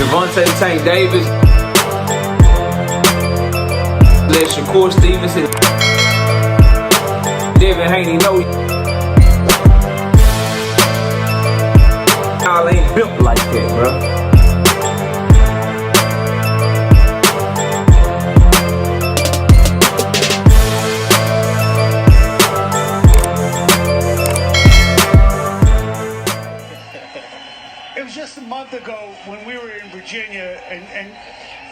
Gervonta Davis. Let Shakur Stevenson. Devin Haney know y'all ain't built like that, bro. It was just a month ago when we were in Virginia and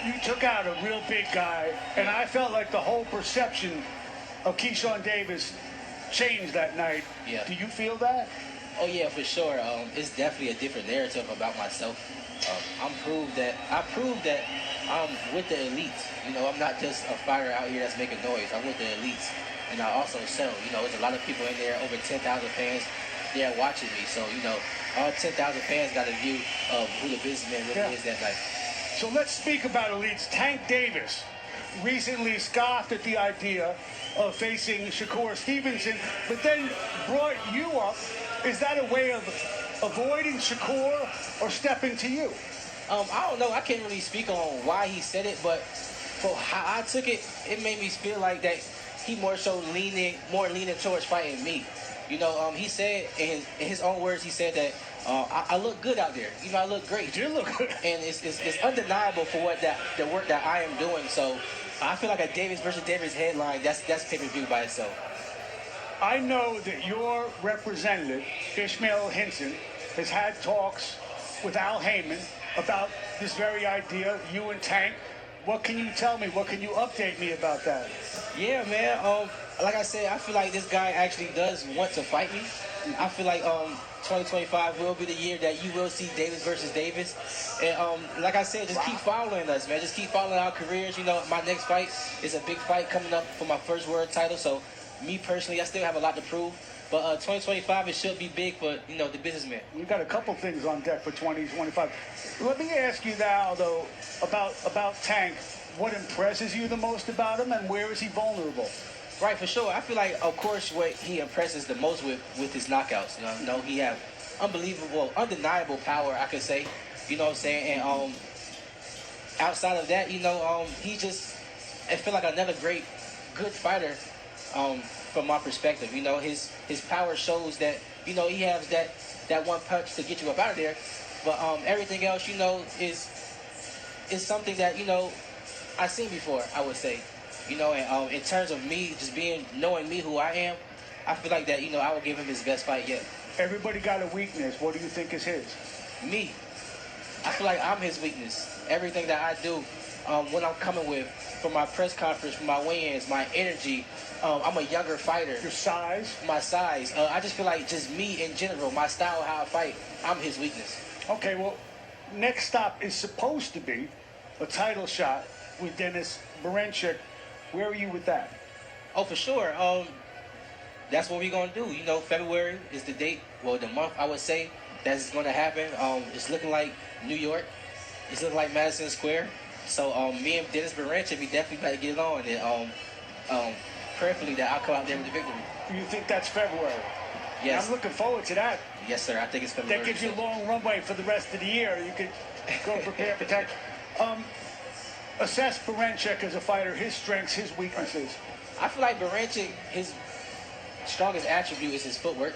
you took out a real big guy, and I felt like the whole perception of Keyshawn Davis changed that night. Yeah. Do you feel that? Oh yeah, for sure. It's definitely a different narrative about myself. I proved that I'm with the elites. You know, I'm not just a fighter out here that's making noise. I'm with the elites, and I also sell. You know, there's a lot of people in there, over 10,000 fans. They're watching me, so you know, all 10,000 fans got a view of who the businessman really is that night. So let's speak about elites. Tank Davis recently scoffed at the idea of facing Shakur Stevenson, but then brought you up. Is that a way of avoiding Shakur or stepping to you? I don't know. I can't really speak on why he said it, but for how I took it, it made me feel like that he more so leaning towards fighting me. You know, he said in his own words, he said that I look good out there. You know, I look great. You look good. And it's undeniable for what the work that I am doing. So I feel like a Davis versus Davis headline, that's pay-per-view by itself. I know that your representative, Ishmael Hinson, has had talks with Al Heyman about this very idea, you and Tank. What can you tell me? What can you update me about that? Yeah, man. Like I said, I feel like this guy actually does want to fight me. I feel like 2025 will be the year that you will see Davis versus Davis. And like I said, just keep following us, man. Just keep following our careers. You know, my next fight is a big fight coming up for my first world title. So me personally, I still have a lot to prove. But 2025, it should be big for, you know, the businessman. You got a couple things on deck for 2025. Let me ask you now, though, about Tank. What impresses you the most about him, and where is he vulnerable? Right, for sure. I feel like, of course, what he impresses the most with his knockouts. You know, he have unbelievable, undeniable power, I could say. You know what I'm saying? And outside of that, you know, I feel like another good fighter. From my perspective, you know, his power shows that, you know, he has that one punch to get you up out of there. But everything else, you know, is something that, you know, I've seen before, I would say. You know, and in terms of me just knowing me who I am, I feel like that, you know, I will give him his best fight yet. Everybody got a weakness. What do you think is his? Me. I feel like I'm his weakness. Everything that I do, when I'm coming with, for my press conference, for my wins, my energy, I'm a younger fighter. Your size? My size. I just feel like just me in general, my style, how I fight, I'm his weakness. Okay, well, next stop is supposed to be a title shot with Dennis Berinchik. Where are you with that? Oh, for sure. That's what we're going to do. You know, February is the date, well, the month, I would say, that's going to happen. It's looking like New York. It's looking like Madison Square. So me and Dennis Berinchik, we definitely got to get it on. And prayerfully that I'll come out there with the victory. You think that's February? Yes. I'm looking forward to that. Yes, sir. I think it's February. That gives you a long runway for the rest of the year. You could go prepare for Tank. Assess Berinchik as a fighter, his strengths, his weaknesses. I feel like Berinchik, his strongest attribute is his footwork.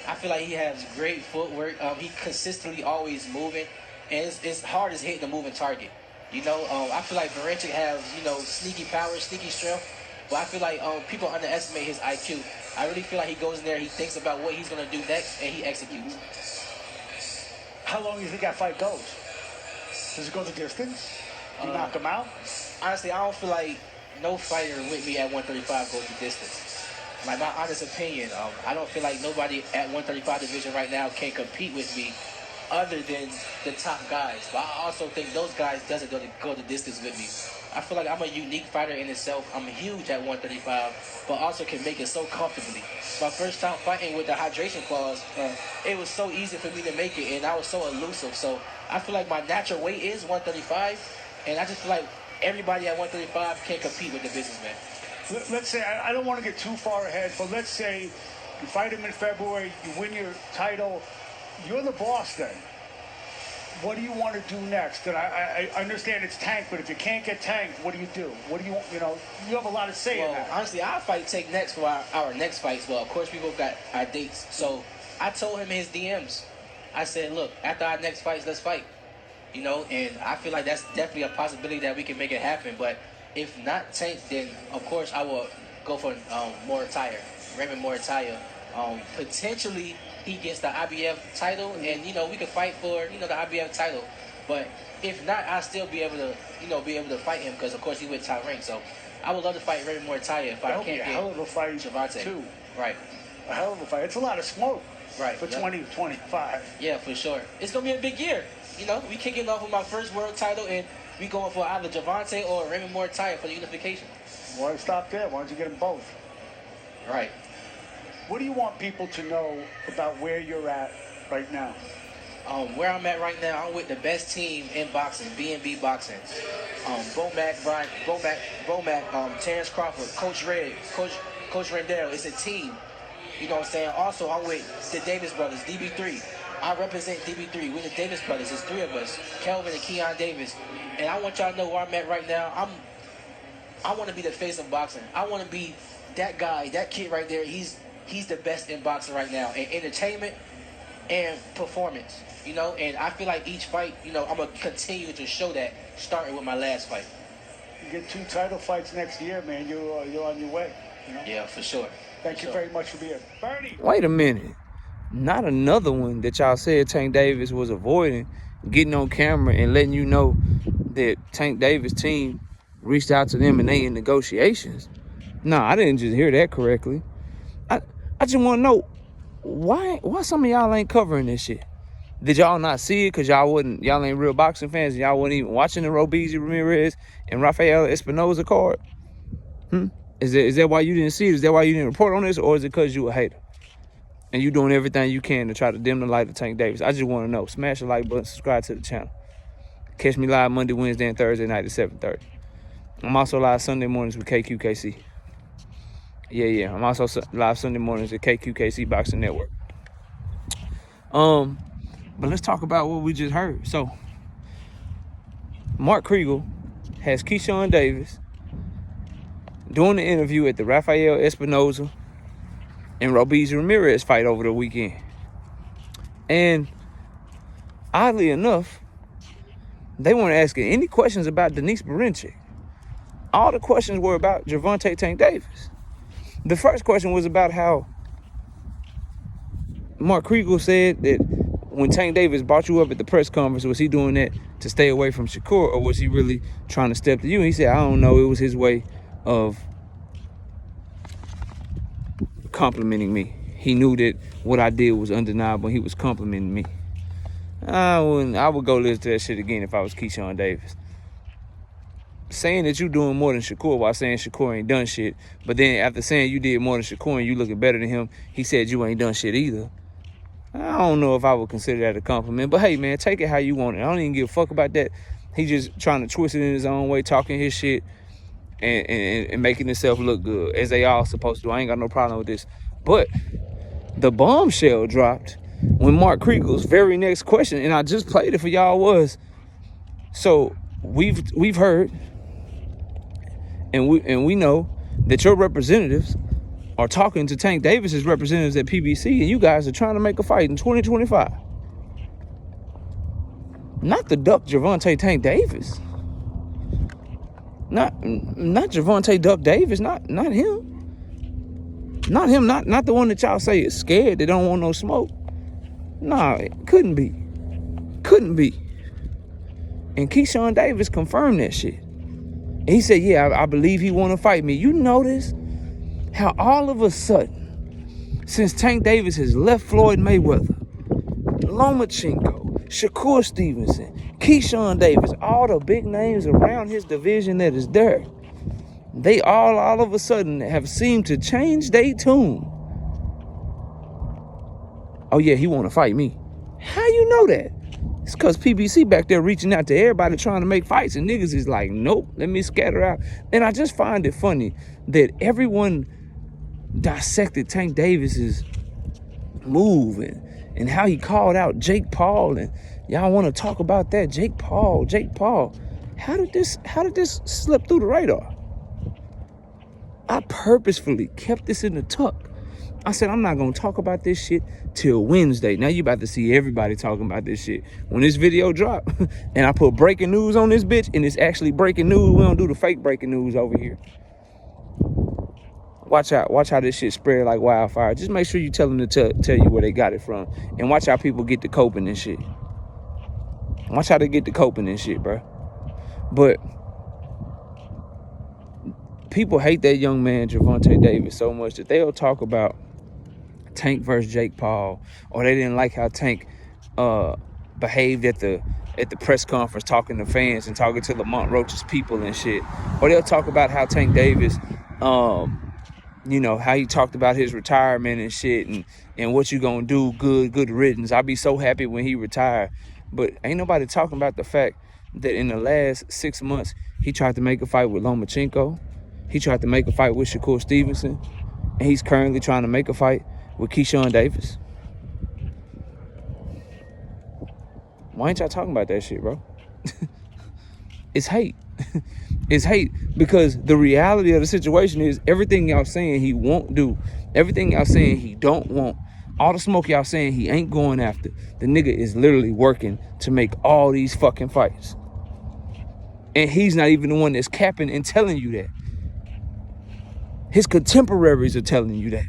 I feel like he has great footwork. He consistently always moving, and it's hard as hitting a moving target. You know, I feel like Berinchik has, you know, sneaky power, sneaky strength, but I feel like people underestimate his IQ. I really feel like he goes in there, he thinks about what he's going to do next, and he executes. How long do you think that fight goes? Does it go the distance? You knock him out? Honestly, I don't feel like no fighter with me at 135 goes the distance. Like, my honest opinion, I don't feel like nobody at 135 division right now can compete with me other than the top guys. But I also think those guys doesn't go the distance with me. I feel like I'm a unique fighter in itself. I'm huge at 135, but also can make it so comfortably. My first time fighting with the hydration clause, it was so easy for me to make it, and I was so elusive. So I feel like my natural weight is 135, and I just feel like everybody at 135 can compete with the businessman. Let's say, I don't want to get too far ahead, but let's say you fight him in February, you win your title, you're the boss then. what do you want to do next? And I understand it's Tank, but if you can't get Tank, what do you do? What do you you have a lot to say in Well, that. honestly, I'll fight Tank next for our next fights. Well, of course, we both got our dates. So I told him in his DMs, I said, look, after our next fights, let's fight. And I feel like that's definitely a possibility that we can make it happen. But if not Tank, then of course I will go for Raymond Morataya. Potentially he gets the IBF title, and we could fight for the IBF title. But if not, I'll still be able to fight him because of course he with top rank. So I would love to fight Raymond Morataya if I That'll can't be a get hell of a fight Gervonta. too. Right. A hell of a fight. It's a lot of smoke. Right. For Yep. 2025. Yeah, for sure. It's gonna be a big year. We kicking off with my first world title, and we going for either Gervonta or Raymond Morataya for the unification. Why stop there? Why don't you get them both? Right. What do you want people to know about where you're at right now? Where I'm at right now, I'm with the best team in boxing, B&B Boxing. Bomac, Terrence Crawford, Coach Red, Coach Rendell. It's a team. You know what I'm saying? Also, I'm with the Davis brothers, DB3. I represent DB3. We're the Davis brothers. There's three of us, Kelvin and Keyshawn Davis. And I want y'all to know where I'm at right now. I want to be the face of boxing. I want to be that guy, that kid right there. He's the best in boxing right now, in entertainment and performance. And I feel like each fight, I'm gonna continue to show that, starting with my last fight. You get 2 title fights next year, man. You're on your way. Yeah, for sure. Thank you very much for being here. Bernie. Wait a minute. Not another one that y'all said Tank Davis was avoiding getting on camera and letting you know that Tank Davis' team reached out to them and they in negotiations. No, I didn't just hear that correctly. I just want to know why some of y'all ain't covering this shit. Did y'all not see it because y'all ain't real boxing fans and y'all wasn't even watching the Robeisy Ramirez and Rafael Espinoza card? Is that why you didn't see it? Is that why you didn't report on this, or is it because you a hater and you doing everything you can to try to dim the light of Tank Davis? I just want to know. Smash the like button, subscribe to the channel. Catch me live Monday, Wednesday, and Thursday night at 7:30. I'm also live Sunday mornings with KQKC. Yeah. I'm also live Sunday mornings at KQKC Boxing Network. But let's talk about what we just heard. So, Mark Kriegel has Keyshawn Davis doing the interview at the Rafael Espinoza and Robeisy Ramirez fight over the weekend. And oddly enough, they weren't asking any questions about Denise Berinchik. All the questions were about Gervonta Tank Davis. The first question was about how Mark Kriegel said that when Tank Davis brought you up at the press conference, was he doing that to stay away from Shakur, or was he really trying to step to you? And he said, I don't know. It was his way of complimenting me. He knew that what I did was undeniable. He was complimenting me. I would go listen to that shit again if I was Keyshawn Davis. Saying that you doing more than Shakur while saying Shakur ain't done shit, but then after saying you did more than Shakur and you looking better than him, he said you ain't done shit either. I don't know if I would consider that a compliment, but hey, man, take it how you want it. I don't even give a fuck about that. He just trying to twist it in his own way, talking his shit and making himself look good, as they all supposed to do. I ain't got no problem with this. But the bombshell dropped when Mark Kriegel's very next question, and I just played it for y'all, was, so we've heard and we know that your representatives are talking to Tank Davis's representatives at PBC, and you guys are trying to make a fight in 2025. Not the duck Gervonta Tank Davis. Not Gervonta Duck Davis. Not him. Not the one that y'all say is scared, they don't want no smoke. Nah, it couldn't be. And Keyshawn Davis confirmed that shit. And he said, yeah, I believe he want to fight me. You notice how all of a sudden, since Tank Davis has left Floyd Mayweather, Lomachenko, Shakur Stevenson, Keyshawn Davis, all the big names around his division that is there, they all of a sudden have seemed to change their tune. Oh yeah, he want to fight me. How you know that? It's because PBC back there reaching out to everybody trying to make fights, and niggas is like, nope, let me scatter out. And I just find it funny that everyone dissected Tank Davis's move and how he called out Jake Paul, and y'all want to talk about that. Jake Paul. How did this slip through the radar? I purposefully kept this in the tuck. I said, I'm not going to talk about this shit till Wednesday. Now you about to see everybody talking about this shit. When this video drop, and I put breaking news on this bitch, and it's actually breaking news. We don't do the fake breaking news over here. Watch out. Watch how this shit spread like wildfire. Just make sure you tell them to tell you where they got it from. And watch how people get to coping and shit. Watch how they get to coping and shit, bro. But people hate that young man, Gervonta Davis, so much that they'll talk about Tank versus Jake Paul, or they didn't like how Tank behaved at the press conference, talking to fans and talking to Lamont Roach's people and shit. Or they'll talk about how Tank Davis, you know, how he talked about his retirement and shit, and what you gonna do, good riddance. I'll be so happy when he retired. But ain't nobody talking about the fact that in the last 6 months, he tried to make a fight with Lomachenko. He tried to make a fight with Shakur Stevenson. And he's currently trying to make a fight with Keyshawn Davis. Why ain't y'all talking about that shit, bro? It's hate. It's hate because the reality of the situation is everything y'all saying he won't do, everything y'all saying he don't want, all the smoke y'all saying he ain't going after, the nigga is literally working to make all these fucking fights. And he's not even the one that's capping and telling you that. His contemporaries are telling you that.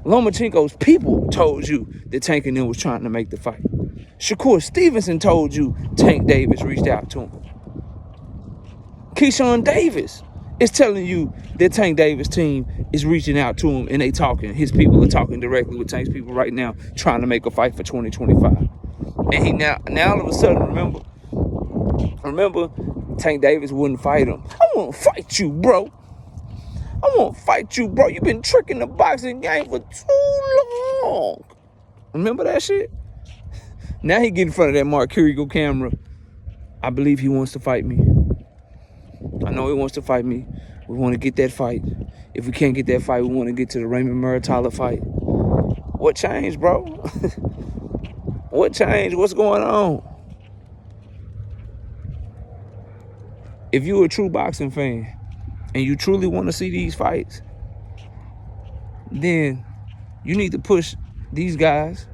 Lomachenko's people told you that Tank and them was trying to make the fight. Shakur Stevenson told you Tank Davis reached out to him. Keyshawn Davis is telling you that Tank Davis' team is reaching out to him and they talking. His people are talking directly with Tank's people right now, trying to make a fight for 2025. And he now all of a sudden, remember, Tank Davis wouldn't fight him. I won't fight you, bro. I won't fight you, bro. You've been tricking the boxing game for too long. Remember that shit? Now he get in front of that Mark Kirigo camera. I believe he wants to fight me. I know he wants to fight me. We want to get that fight. If we can't get that fight, we want to get to the Raymond Muratalla fight. What changed, bro? What changed? What's going on? If you're a true boxing fan and you truly want to see these fights, then you need to push these guys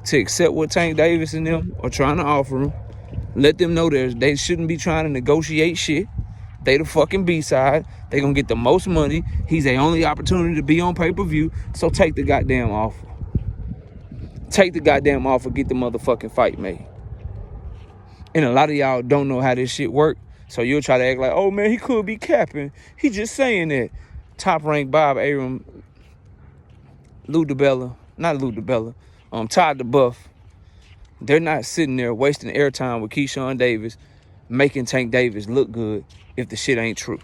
to accept what Tank Davis and them are trying to offer them. Let them know they shouldn't be trying to negotiate shit. They the fucking B-side. They gonna get the most money. He's their only opportunity to be on pay-per-view. So take the goddamn offer. Take the goddamn offer. Get the motherfucking fight made. And a lot of y'all don't know how this shit work. So you'll try to act like, oh man, he could be capping. He just saying that. Top Rank Bob Arum, Todd DeBuff. They're not sitting there wasting airtime with Keyshawn Davis, making Tank Davis look good if the shit ain't true.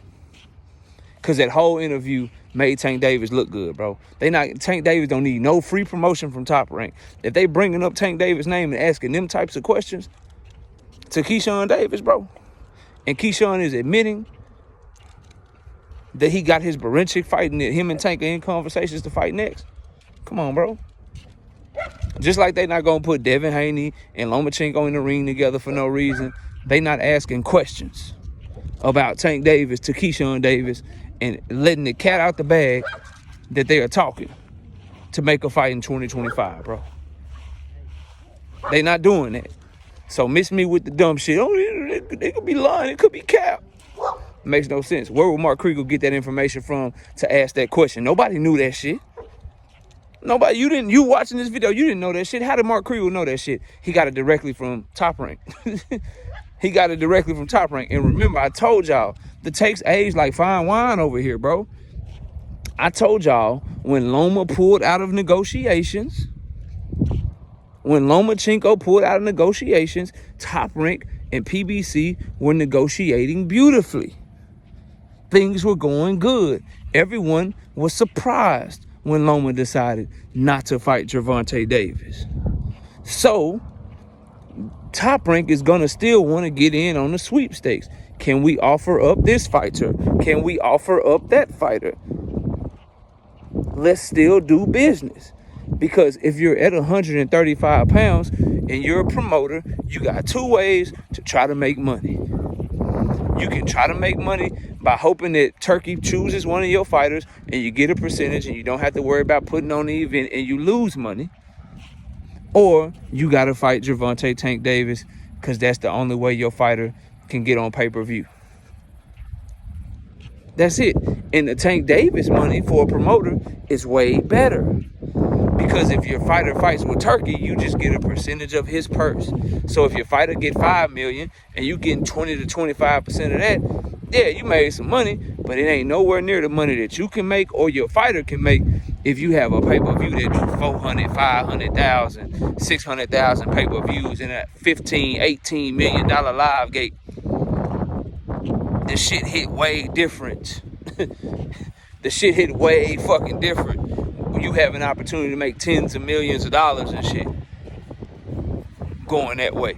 Cause that whole interview made Tank Davis look good, bro. Tank Davis don't need no free promotion from Top Rank. If they bringing up Tank Davis' name and asking them types of questions to Keyshawn Davis, bro, and Keyshawn is admitting that he got his Barinchik fighting, that him and Tank are in conversations to fight next. Come on, bro. Just like they not gonna put Devin Haney and Lomachenko in the ring together for no reason, they not asking questions about Tank Davis to Keyshawn Davis and letting the cat out the bag that they are talking to make a fight in 2025, bro. They not doing that. So miss me with the dumb shit. Oh, they could be lying. It could be cap. Makes no sense. Where would Mark Kriegel get that information from to ask that question? Nobody knew that shit. Nobody, you watching this video, you didn't know that shit. How did Mark Kriegel know that shit? He got it directly from Top Rank. He got it directly from Top Rank. And remember, I told y'all, the takes age like fine wine over here, bro. I told y'all when Loma pulled out of negotiations, when Lomachenko pulled out of negotiations, Top Rank and PBC were negotiating beautifully. Things were going good. Everyone was surprised when Loma decided not to fight Gervonta Davis. So, Top Rank is going to still want to get in on the sweepstakes. Can we offer up this fighter? Can we offer up that fighter? Let's still do business. Because if you're at 135 pounds and you're a promoter, you got two ways to try to make money. You can try to make money by hoping that Turkey chooses one of your fighters and you get a percentage and you don't have to worry about putting on the event and you lose money. Or you got to fight Gervonta Tank Davis because that's the only way your fighter can get on pay-per-view. That's it. And the Tank Davis money for a promoter is way better. Because if your fighter fights with Turkey, you just get a percentage of his purse. So if your fighter get $5 million and you getting 20 to 25% of that, yeah, you made some money, but it ain't nowhere near the money that you can make or your fighter can make if you have a pay-per-view that do 400, 500,000, 600,000 pay-per-views in a $15, $18 million live gate. The shit hit way different. The shit hit way fucking different. You have an opportunity to make tens of millions of dollars and shit going that way.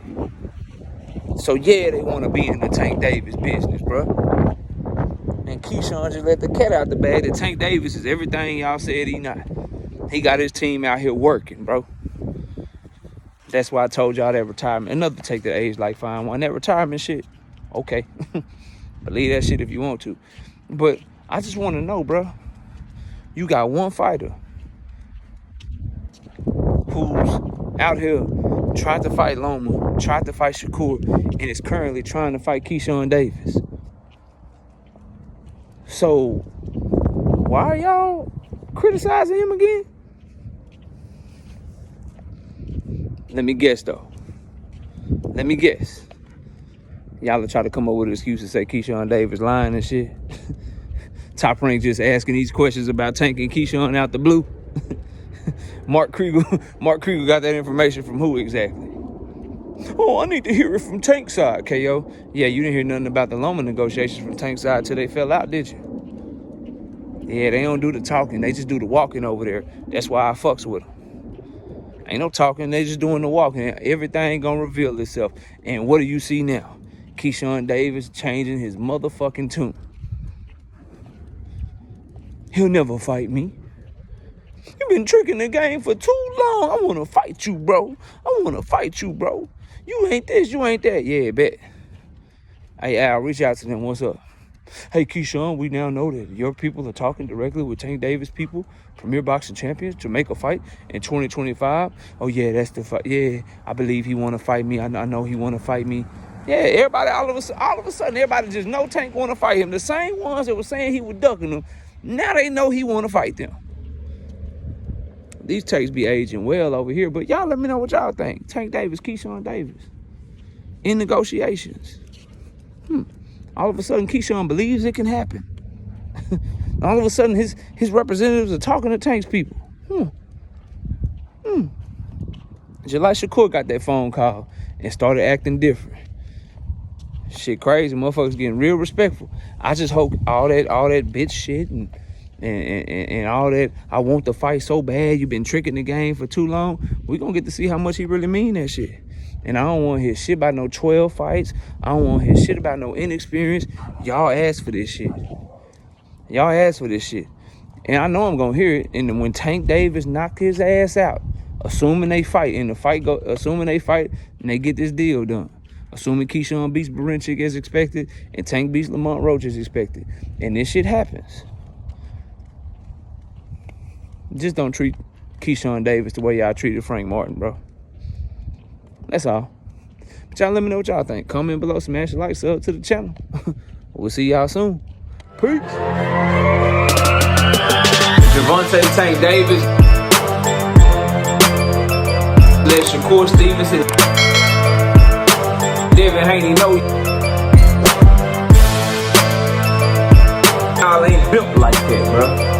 So yeah, they want to be in the Tank Davis business, bro. And Keyshawn just let the cat out the bag that Tank Davis is everything y'all said he not. He got his team out here working, bro. That's why I told y'all that retirement. Another take the age like fine one. That retirement shit, okay. Believe that shit if you want to. But I just want to know, bro. You got one fighter who's out here tried to fight Loma, tried to fight Shakur, and is currently trying to fight Keyshawn Davis. So why are y'all criticizing him again? Let me guess, though. Let me guess. Y'all will try to come up with an excuse to say Keyshawn Davis lying and shit. Top Rank just asking these questions about Tank and Keyshawn out the blue. Mark Krieger got that information from who exactly? Oh, I need to hear it from Tank's side, KO. Yeah, you didn't hear nothing about the Loma negotiations from Tank's side till they fell out, did you? Yeah, they don't do the talking. They just do the walking over there. That's why I fucks with them. Ain't no talking. They just doing the walking. Everything gonna reveal itself. And what do you see now? Keyshawn Davis changing his motherfucking tune. He'll never fight me. You've been tricking the game for too long. I want to fight you, bro. I want to fight you, bro. You ain't this, you ain't that. Yeah, bet. Hey, Al, reach out to them. What's up? Hey, Keyshawn, we now know that your people are talking directly with Tank Davis people, Premier Boxing Champions, to make a fight in 2025. Oh, yeah, that's the fight. Yeah, I believe he want to fight me. I know he want to fight me. Yeah, everybody, all of a sudden, everybody just know Tank want to fight him. The same ones that were saying he was ducking them, now they know he want to fight them. These takes be aging well over here, but y'all let me know what y'all think. Tank Davis, Keyshawn Davis, in negotiations. All of a sudden, Keyshawn believes it can happen. All of a sudden, his representatives are talking to Tank's people. Jalai Shakur got that phone call and started acting different. Shit crazy. Motherfuckers getting real respectful. I just hope all that bitch shit and all that, I want the fight so bad, you've been tricking the game for too long, we gonna get to see how much he really mean that shit. And I don't want to hear shit about no 12 fights. I don't want to hear shit about no inexperience. Y'all asked for this shit. Y'all asked for this shit. And I know I'm gonna hear it. And when Tank Davis knock his ass out, assuming they fight, and assuming they fight and they get this deal done, assuming Keyshawn beats Barinchik as expected and Tank beats Lamont Roach as expected, and this shit happens, just don't treat Keyshawn Davis the way y'all treated Frank Martin, bro. That's all. But y'all let me know what y'all think. Comment below, smash a like, sub to the channel. We'll see y'all soon. Peace. Gervonta Tank Davis. Let Shakur Stevenson. Devin Haney know y'all ain't built like that, bro.